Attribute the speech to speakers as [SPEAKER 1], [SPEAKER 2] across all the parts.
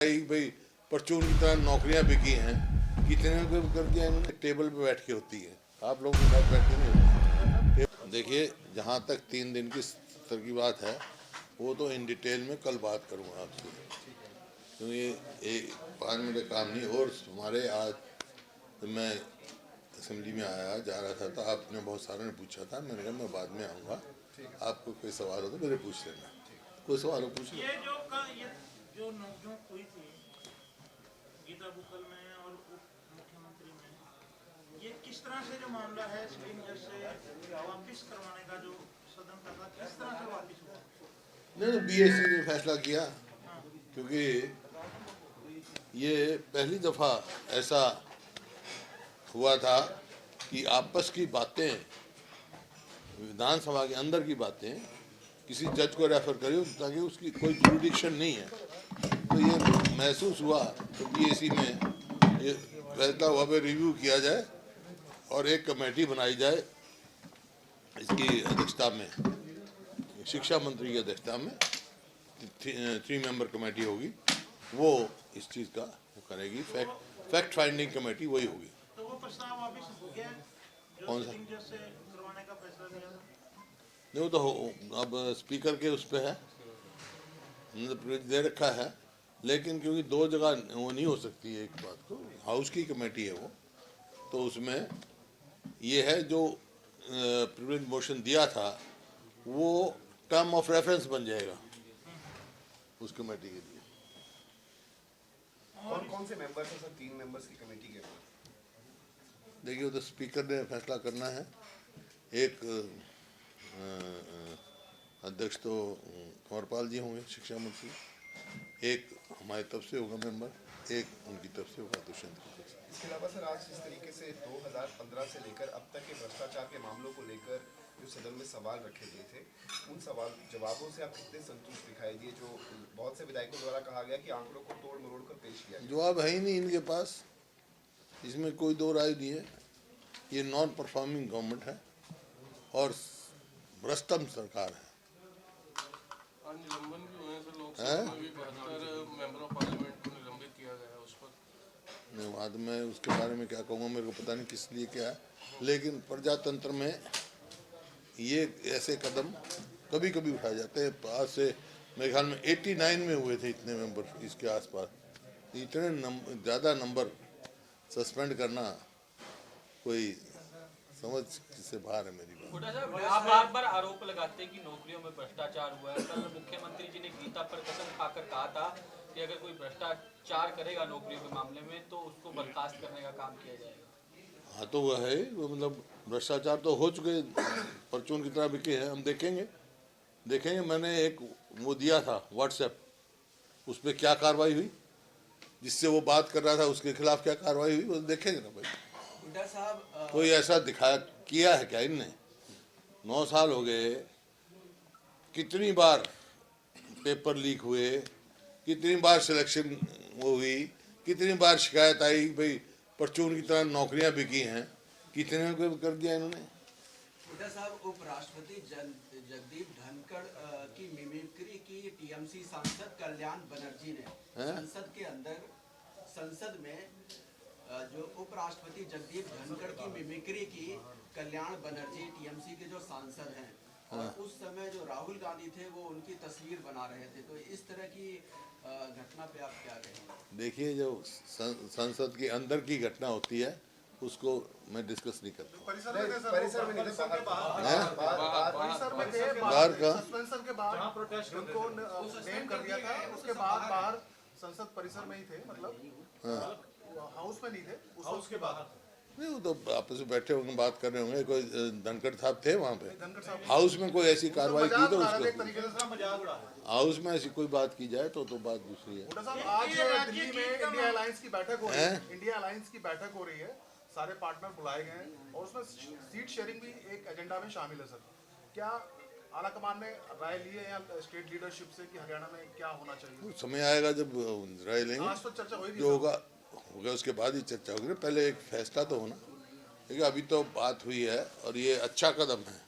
[SPEAKER 1] भाई परचून की तरह नौकरियां बिकी हैं, कितने को कर दिया इन्होंने। टेबल पे बैठ के होती है, आप लोगों के साथ बैठ के नहीं होती। देखिए, जहाँ तक 3 दिन की सत्र की बात है वो तो इन डिटेल में कल बात करूँगा आपसे, क्योंकि ये 5 मिनट का काम नहीं। और हमारे आज मैं असेंबली में आया जा रहा था तो आपने बहुत सारे ने पूछा था, मैंने कहा मैं बाद में आऊँगा, आपको कोई सवाल हो तो मेरे पूछ लेना, कोई सवाल हो पूछ लो।
[SPEAKER 2] ये जो नोकझोंक हुई थी गीता बुक्कल में और उप मुख्यमंत्री में, ये किस तरह से जो मामला है सुप्रीम जज से वापस करवाने का जो सदन का था, किस तरह से वापस हुआ?
[SPEAKER 1] नहीं, बीएससी ने फैसला किया, क्योंकि ये पहली दफ़ा ऐसा हुआ था कि आपस की बातें, विधानसभा के अंदर की बातें किसी जज को रेफर करी ताकि उसकी कोई जुरिडिक्शन नहीं है, तो ये महसूस हुआ तो बीएससी में ये फैसला हुआ पे रिव्यू किया जाए और एक कमेटी बनाई जाए, इसकी अध्यक्षता में शिक्षा मंत्री की अध्यक्षता में 3 मेंबर कमेटी होगी, वो इस चीज़ का वो करेगी, फैक्ट फाइंडिंग कमेटी वही होगी।
[SPEAKER 2] तो वो प्रस्ताव वापस हो गया
[SPEAKER 1] कौन सा?
[SPEAKER 2] सुप्रीम जज से करवाने का फैसला लिया था।
[SPEAKER 1] नहीं, वो तो अब स्पीकर के उस पर है, दे रखा है, लेकिन क्योंकि 2 जगह वो नहीं हो सकती है, एक बात को हाउस की कमेटी है वो, तो उसमें ये है जो प्रिविलेज मोशन दिया था वो टर्म ऑफ रेफरेंस बन जाएगा उस कमेटी के लिए।
[SPEAKER 3] कौन कौन से मेंबर्स हैं सर 3 मेंबर्स की कमेटी के?
[SPEAKER 1] देखिए, वो तो स्पीकर ने फैसला करना है। एक अध्यक्ष तो कंवरपाल जी होंगे शिक्षा मंत्री, एक हमारी तरफ से होगा मेंबर, एक उनकी तरफ से होगा दुष्यंत की तरफ से।
[SPEAKER 3] इसके अलावा सर आज जिस तरीके से 2015 से लेकर अब तक के भ्रष्टाचार के मामलों को लेकर जो सदन में सवाल रखे गए थे, उन सवाल जवाबों से आप कितने संतुष्ट दिखाई दिए? जो बहुत से विधायकों द्वारा कहा गया कि आंकड़ों को तोड़ मरोड़ कर पेश किया।
[SPEAKER 1] जवाब है ही नहीं इनके पास, इसमें कोई 2 राय नहीं है। ये नॉन परफॉर्मिंग गवर्नमेंट है और भ्रष्टम सरकार है।
[SPEAKER 4] निलंबन भी हुए हैं सर, लोकसभा में भी 72 मेंबर ऑफ पार्लियामेंट को निलंबित किया गया है उस पर।
[SPEAKER 1] नहीं, बाद में उसके बारे में क्या कहूँगा, मेरे को पता नहीं किस लिए क्या है, लेकिन प्रजातंत्र में ये ऐसे कदम कभी कभी उठाए जाते हैं। आज से मेरे ख्याल में 89 में हुए थे इतने मेंबर, इसके आसपास। इतने ज़्यादा नंबर सस्पेंड करना कोई समझ से बाहर है मेरी बात।
[SPEAKER 5] आप बार बार आरोप लगाते हैं कि नौकरियों में भ्रष्टाचार हुआ है। कल मुख्यमंत्री जी ने गीता पर कसम खाकर कहा था कि अगर कोई भ्रष्टाचार करेगा नौकरियों के मामले में तो उसको बर्खास्त करने का काम किया जाएगा।
[SPEAKER 1] हाँ, तो वह है, वो मतलब भ्रष्टाचार तो हो चुके, परचून की तरह बिके हैं। हम देखेंगे। मैंने एक वो दिया था व्हाट्सएप, उस पर क्या कार्रवाई हुई, जिससे वो बात कर रहा था उसके खिलाफ क्या कार्रवाई हुई, वो देखेंगे ना भाई। कोई ऐसा दिखाया किया है क्या इनने? 9 साल हो गए, कितनी बार पेपर लीक हुए, कितनी बार सिलेक्शन वो हुई, कितनी बार शिकायत आई भाई परचून की तरह नौकरियां बिकी हैं, कितने को कर दिया इन्होंने।
[SPEAKER 6] हुड्डा साहब, उपराष्ट्रपति जगदीप धनखड़ की मिमिक्री की टीएमसी सांसद कल्याण बनर्जी ने संसद के अंदर, संसद में जो उपराष्ट्रपति जगदीप धनखड़ की मिमिक्री की कल्याण बनर्जी टीएमसी के जो सांसद हैं, और उस समय जो राहुल गांधी थे वो उनकी तस्वीर बना रहे थे, तो इस तरह की घटना पे आप क्या कहेंगे?
[SPEAKER 1] देखिए, जो संसद के अंदर की घटना होती है उसको मैं डिस्कस नहीं करता।
[SPEAKER 3] परिसर में नहीं थे,
[SPEAKER 1] बाहर का
[SPEAKER 2] सस्पेंशन के बाद प्रोटेस्ट उनको नेम कर दिया था, उसके बाद बाहर संसद परिसर में ही थे, मतलब हाउस में नहीं थे, हाउस के बाहर
[SPEAKER 1] नहीं, वो तो आपस में बैठे होंगे, बात कर रहे होंगे। कोई धनखड़ साहब थे वहाँ पे हाउस में, कोई ऐसी कार्रवाई की तो उसको हाउस में ऐसी कोई बात की जाए तो बात दूसरी है।
[SPEAKER 2] आज दिल्ली में इंडिया अलायंस की बैठक हो रही है, इंडिया अलायंस की बैठक हो रही है, सारे पार्टनर बुलाए गए हैं और उसमें सीट शेयरिंग भी एक एजेंडा में शामिल है। सर, क्या आला कमान ने राय ली है या स्टेट लीडरशिप से कि हरियाणा में क्या होना चाहिए?
[SPEAKER 1] समय आएगा जब राय लेंगे,
[SPEAKER 2] आज तो चर्चा होगी,
[SPEAKER 1] जो होगा उसके बाद ही चर्चा होगी। पहले एक फैसला तो होना, लेकिन अभी तो बात हुई है और ये अच्छा कदम है,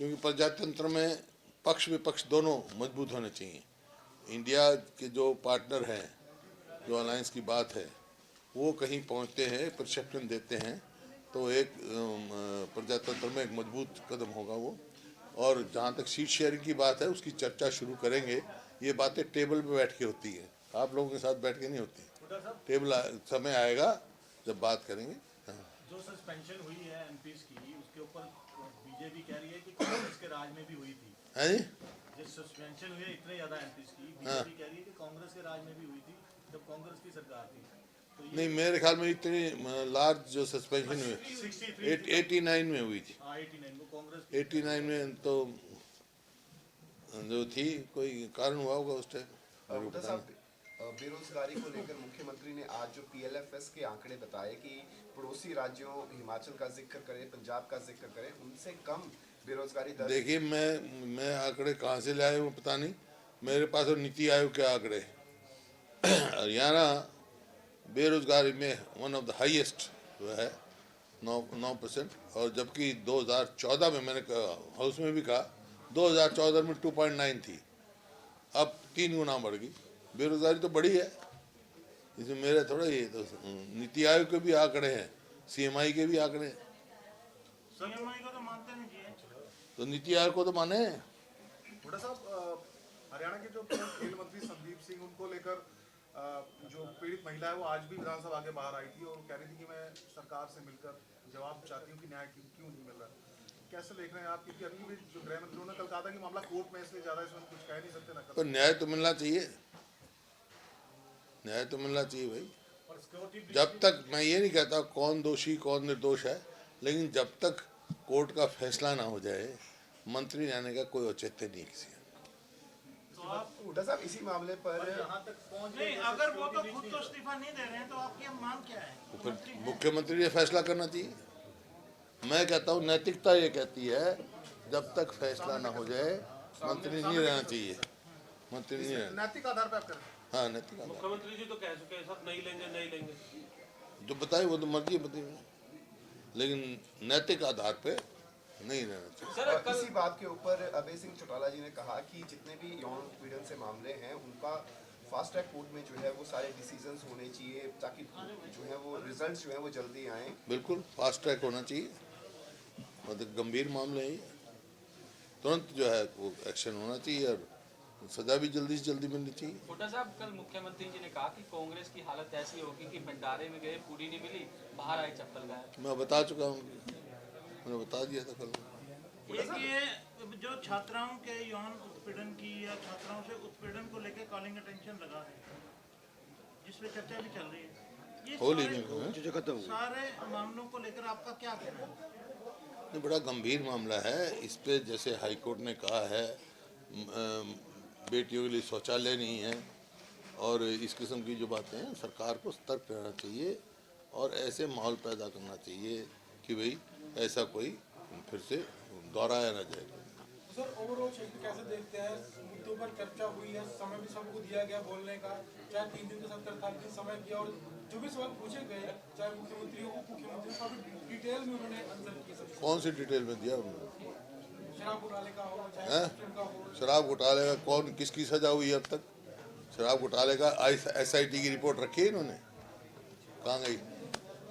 [SPEAKER 1] क्योंकि प्रजातंत्र में पक्ष विपक्ष दोनों मजबूत होने चाहिए। इंडिया के जो पार्टनर हैं जो अलायंस की बात है वो कहीं पहुंचते हैं, परसेप्शन देते हैं, तो एक प्रजातंत्र में एक मजबूत कदम होगा वो। और जहाँ तक सीट शेयरिंग की बात है उसकी चर्चा शुरू करेंगे। ये बातें टेबल पे बैठ के होती है, आप लोगों के साथ बैठ के नहीं होती। टेबल समय आएगा जब बात करेंगे। हाँ।
[SPEAKER 7] जो सस्पेंशन हुई है एमपीज की, उसके ऊपर बीजेपी कह रही है कि कांग्रेस के राज में भी हुई थी।
[SPEAKER 1] है जी?
[SPEAKER 7] जो सस्पेंशन हुई है इतने ज्यादा एमपीज की, बीजेपी कह रही है कि कांग्रेस के राज में भी हुई थी जब कांग्रेस की सरकार थी। तो ये
[SPEAKER 1] नहीं, मेरे ख्याल में इतनी लार्ज जो सस्पेंशन हुई
[SPEAKER 7] 63
[SPEAKER 1] 89 में हुई थी।
[SPEAKER 7] 89 को कांग्रेस
[SPEAKER 1] 89 में तो जो थी कोई कारण हुआ होगा उस टाइम।
[SPEAKER 3] हुड्डा साहब, बेरोजगारी को लेकर मुख्यमंत्री ने आज जो पीएलएफएस के आंकड़े बताए कि पड़ोसी राज्यों हिमाचल का जिक्र करें, पंजाब का जिक्र करें, उनसे कम बेरोजगारी दर।
[SPEAKER 1] देखिए, मैं आंकड़े कहाँ से लाए हूँ पता नहीं, मेरे पास तो नीति आयोग के आंकड़े। हरियाणा बेरोजगारी में वन ऑफ द हाईएस्ट जो है 9%, और जबकि 2014 में मैंने हाउस में भी कहा 2014 में 2.9 थी, अब 3 गुना बढ़ गई। बेरोजगारी तो बढ़ी है, इसमें मेरे थोड़ा ये तो नीति आयोग के भी आंकड़े हैं, सीएमआई के भी आंकड़े हैं,
[SPEAKER 7] सीएमआई को तो मानते नहीं जी।
[SPEAKER 1] तो नीति आयोग को तो माने।
[SPEAKER 2] हुड्डा साहब, हरियाणा के जो खेल मंत्री संदीप सिंह, उनको लेकर जो पीड़ित महिला है वो आज भी विधानसभा के बाहर आई थी और कह रही थी कि मैं सरकार से मिलकर जवाब चाहती हूँ कि न्याय क्यों नहीं मिल रहा। कैसे देख रहे हैं आप, क्योंकि अभी भी जो गृह मंत्री ने कल कहा था कि मामला कोर्ट में, इसलिए ज्यादा इसमें कुछ कह नहीं सकते ना।
[SPEAKER 1] पर न्याय तो मिलना चाहिए, न्याय तो मिलना चाहिए भाई। जब तक, मैं ये नहीं कहता कौन दोषी कौन निर्दोष है, लेकिन जब तक कोर्ट का फैसला ना हो जाए मंत्री आने का कोई औचित्य नहीं है किसी।
[SPEAKER 3] हुड्डा साहब, इसी मामले पर
[SPEAKER 7] नहीं, अगर वो तो खुद तो इस्तीफा नहीं दे रहे हैं तो आपकी मांग क्या है?
[SPEAKER 1] तो फिर मुख्यमंत्री ने फैसला करना चाहिए। मैं कहता हूँ नैतिकता ये कहती है जब तक फैसला ना हो जाए मंत्री नहीं रहना चाहिए, मंत्री नहीं रहना।
[SPEAKER 2] नैतिक आधार पर आप करें।
[SPEAKER 1] हाँ, नैतिक आधार।
[SPEAKER 4] मुख्यमंत्री जी तो कह चुके हैं सब नहीं लेंगे नहीं लेंगे।
[SPEAKER 1] जो बताए वो तो मर्जी बताइए, लेकिन नैतिक आधार पे नहीं रहना चाहिए।
[SPEAKER 3] और इसी बात के ऊपर अभय सिंह चौटाला जी ने कहा कि जितने भी यौन उत्पीड़न से मामले हैं उनका फास्ट ट्रैक कोर्ट में जो है वो सारे डिसीजंस होने चाहिए, ताकि जो है वो रिजल्ट्स जो है वो जल्दी आए।
[SPEAKER 1] बिल्कुल फास्ट ट्रैक होना चाहिए, मतलब गंभीर मामले हैं, तुरंत जो है वो एक्शन होना चाहिए और सजा भी जल्दी से जल्दी मिलनी चाहिए।
[SPEAKER 5] हुड्डा साहब, कल मुख्यमंत्री जी ने कहा कि कांग्रेस की हालत ऐसी होगी कि भंडारे में गए पूरी नहीं मिली, बाहर आए चप्पल गायब।
[SPEAKER 1] मैं बता चुका हूँ, मैंने बता दिया था कल।
[SPEAKER 7] एक ये जो छात्राओं के यौन उत्पीड़न की या छात्राओं से उत्पीड़न को लेकर कॉलिंग अटेंशन लगा है, जिसपे चर्चा भी चल रही है, ये
[SPEAKER 1] होली
[SPEAKER 7] सारे मामलों को लेकर आपका क्या कहना है?
[SPEAKER 1] ये बड़ा गंभीर मामला है। इस पे जैसे हाई कोर्ट ने कहा है बेटियों के लिए शौचालय नहीं है और इस किस्म की जो बातें हैं, सरकार को सतर्क रहना चाहिए और ऐसे माहौल पैदा करना चाहिए कि भाई ऐसा कोई फिर से दोहराया ना जाए।
[SPEAKER 8] सर, ओवरऑल क्षेत्र कैसे देखते हैं? मुद्दों पर चर्चा हुई है, समय भी सबको दिया गया बोलने का, चाहे 3 दिन का 70 दिन समय दिया और जो भी सवाल पूछे गए, चाहे मुख्यमंत्री हो उप मुख्यमंत्री, काफी डिटेल में उन्होंने आंसर किए। सब
[SPEAKER 1] कौन सी डिटेल में दिया उन्होंने?
[SPEAKER 8] शराब घोटाले का हो, चाहे का हो।
[SPEAKER 1] शराब घोटाले का कौन किसकी सजा हुई अब तक? शराब घोटाले का SIT की रिपोर्ट रखी है इन्होंने, कहाँ गई?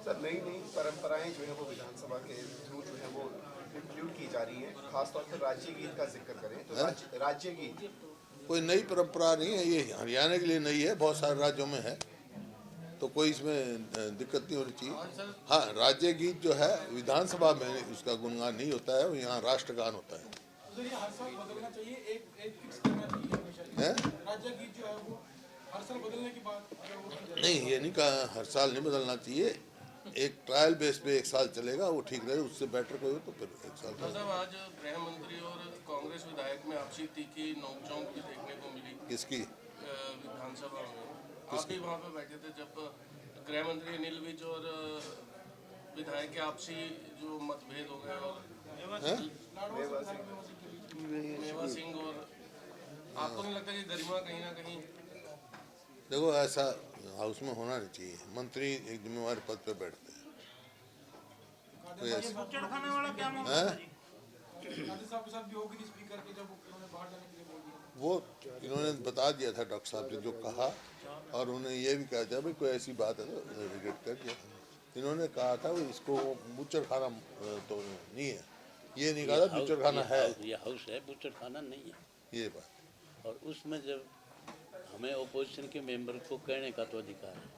[SPEAKER 3] सर, नई नई परंपराएं जो है वो विधानसभा के थ्रू जो है वो इंक्लूड की जा रही हैं, खासतौर पर राज्य गीत का जिक्र करें तो राज्य गीत
[SPEAKER 1] कोई नई परंपरा नहीं है, ये हरियाणा के लिए नई है, बहुत सारे राज्यों में है, तो कोई इसमें दिक्कत नहीं होनी चाहिए। हाँ, राज्य गीत जो है विधानसभा में उसका गुणगान नहीं होता है, यहाँ राष्ट्रगान होता है।
[SPEAKER 8] तो ये हर साल बदलना चाहिए, एक फिक्स करना चाहिए हमेशा। राज्य गीत जो है वो हर साल बदलने की बात अगर वो की जाए।
[SPEAKER 1] नहीं, ये नहीं कहा हर साल नहीं बदलना चाहिए, एक ट्रायल बेस पे 1 साल चलेगा, वो ठीक रहे, उससे बेटर कोई हो तो फिर 1 साल।
[SPEAKER 4] मतलब आज गृह मंत्री और कांग्रेस विधायक में आपसी तीखी नोकझोंक भी देखने को मिली
[SPEAKER 1] किसकी?
[SPEAKER 4] विधानसभा में। आप भी वहाँ पे बैठे थे जब गृह मंत्री अनिल विज और विधायक के आपसी जो मतभेद हो गए और मेवा सिंह, और आपको नहीं लगता कि गरिमा कहीं ना कहीं?
[SPEAKER 1] देखो, ऐसा हाउस में होना नहीं चाहिए, मंत्री एक जिम्मेवार पद पे बैठते हैं, कोई ऐसा
[SPEAKER 7] खाने वाला क्या मामला है जी?
[SPEAKER 8] राजू साहब के साथ भी होगी स्पीकर के, जब उन्होंने बाहर जाने के लिए बोल दिया।
[SPEAKER 1] वो इन्होंने बता दिया था डॉक्टर साहब ने जो कहा और उन्हें ये भी कहा था भाई कोई ऐसी बात है तो रिग्रेट कर दिया। इन्होंने कहा था इसको बूचर खाना तो नहीं है, ये नहीं कहा था बूचर खाना है,
[SPEAKER 9] ये हाउस है, बूचर खाना नहीं है
[SPEAKER 1] ये बात।
[SPEAKER 9] और उसमें जब हमें ओपोजिशन के मेंबर को कहने का तो अधिकार है,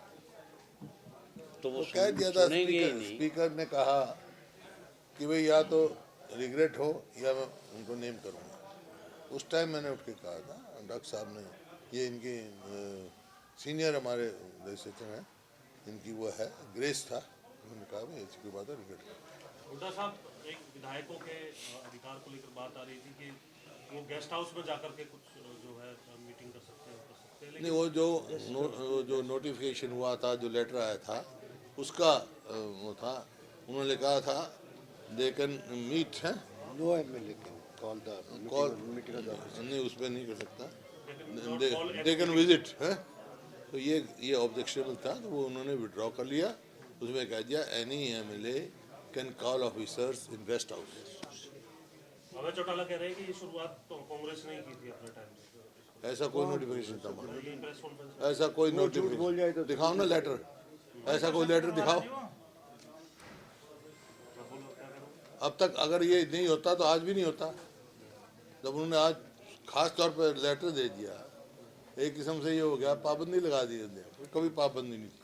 [SPEAKER 9] तो वो
[SPEAKER 1] कह दिया था
[SPEAKER 9] सुनेंगे ही नहीं।
[SPEAKER 1] स्पीकर ने कहा कि भाई या तो रिग्रेट हो या मैं उनको नेम करूँगा। उस टाइम मैंने उठ के कहा था, डॉक्टर साहब ने, ये इनके सीनियर हमारे लेजिस्लेचर हैं, इनकी वो है ग्रेस था, उन्होंने कहा भाई ऐसी कोई बात है रिग्रेट कर।
[SPEAKER 10] हुड्डा साहब, एक विधायकों के अधिकार को लेकर बात आ रही थी कि वो गेस्ट हाउस में जाकर के कुछ जो है मीटिंग कर सकते हैं,
[SPEAKER 1] नहीं वो जो नोटिफिकेशन हुआ था, जो लेटर आया था उसका वो था, उन्होंने कहा था दे कैन मीट है
[SPEAKER 11] no MLA can call the meeting,
[SPEAKER 1] नहीं उस पर नहीं कर सकता, दे कैन विजिट है। तो ये ऑब्जेक्शनल था, तो वो उन्होंने विड्रॉ कर लिया। उसमें कह दिया any MLA can call officers in guest house.
[SPEAKER 10] Abhay Chautala कह रहे हैं कि ये शुरुआत तो कांग्रेस ने ही की थी अपने टाइम पे।
[SPEAKER 1] ऐसा कोई नोटिफिकेशन था हमारा,
[SPEAKER 10] प्रेस कॉन्फ्रेंस
[SPEAKER 1] ऐसा कोई नोटिफिकेशन दिखाओ ना लेटर, ऐसा कोई लेटर दिखाओ। अब तक अगर ये नहीं होता तो आज भी नहीं होता। जब उन्होंने आज खास तौर पर लेटर दे दिया, एक किस्म से ये हो गया पाबंदी लगा दी, कभी पाबंदी नहीं थी।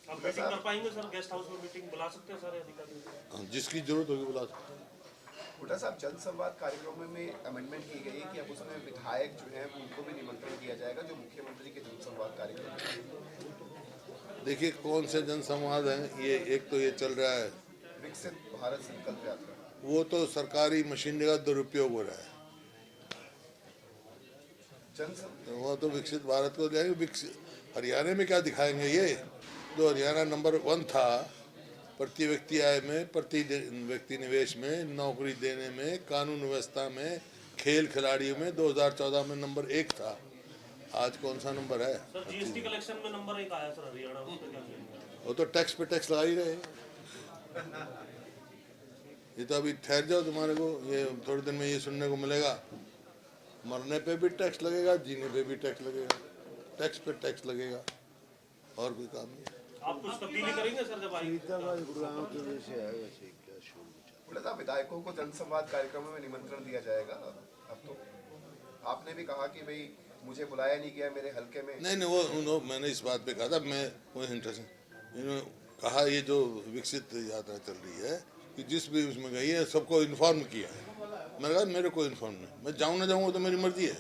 [SPEAKER 10] अब मीटिंग कर पाएंगे सर, गेस्ट हाउस में मीटिंग बुला सकते हैं सारे अधिकारी,
[SPEAKER 1] जिसकी जरूरत होगी बुला सकते हैं।
[SPEAKER 3] हुड्डा साहब, जनसंवाद कार्यक्रम में अमेंडमेंट की गई है कि अब उसमें विधायक जो हैं उनको भी निमंत्रण दिया जाएगा जो मुख्यमंत्री के जनसंवाद कार्यक्रम में।
[SPEAKER 1] देखिए कौन से जनसंवाद हैं ये, एक तो ये चल रहा है
[SPEAKER 3] विकसित भारत संकल्प यात्रा,
[SPEAKER 1] वो तो सरकारी मशीनरी का दुरुपयोग हो रहा है। वो तो विकसित भारत को जाएंगे, हरियाणा में क्या दिखाएंगे ये, जो हरियाणा नंबर 1 था प्रति व्यक्ति आय में, प्रति व्यक्ति निवेश में, नौकरी देने में, कानून व्यवस्था में, खेल खिलाड़ियों में 2014 में नंबर 1 था। आज कौन सा नंबर है?
[SPEAKER 10] सर जीएसटी कलेक्शन में नंबर 1 आया सर हरियाणा, उस पर क्या कहेंगे?
[SPEAKER 1] वो तो टैक्स पे टैक्स लगा ही रहे। ये तो अभी ठहर जाओ, तुम्हारे को ये थोड़े दिन में ये सुनने को मिलेगा, मरने पे भी टैक्स लगेगा, जीने पे भी टैक्स लगेगा, टैक्स पे टैक्स लगेगा, और कोई काम नहीं।
[SPEAKER 10] आप कुछ तब्दीली करेंगे सर जब आएंगे?
[SPEAKER 3] हुड्डा साहब, विधायकों को जनसंवाद कार्यक्रमों में निमंत्रण दिया जाएगा। अब तो आपने भी कहा कि भाई मुझे बुलाया नहीं गया मेरे हल्के में।
[SPEAKER 1] नहीं वो मैंने इस बात पे कहा था, मैं वो इंटरेस्ट, इन्होंने कहा ये जो विकसित यात्रा चल रही है कि जिस भी उसमें गई है सबको इन्फॉर्म किया है। मैंने कहा मेरे को इन्फॉर्म नहीं, मैं जाऊँ ना जाऊँ वो तो मेरी मर्जी है।